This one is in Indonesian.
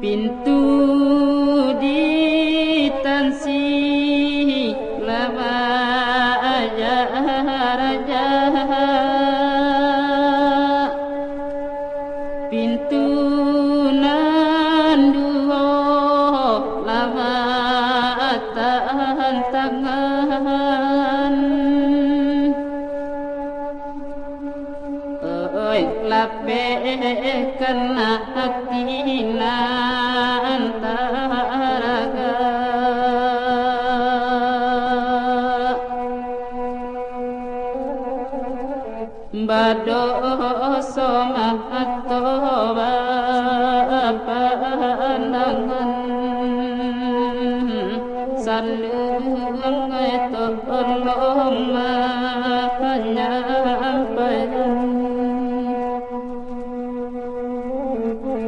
pintu ditansi lama aja raja pintu nanduho lama tahan tangan oi lape kena hati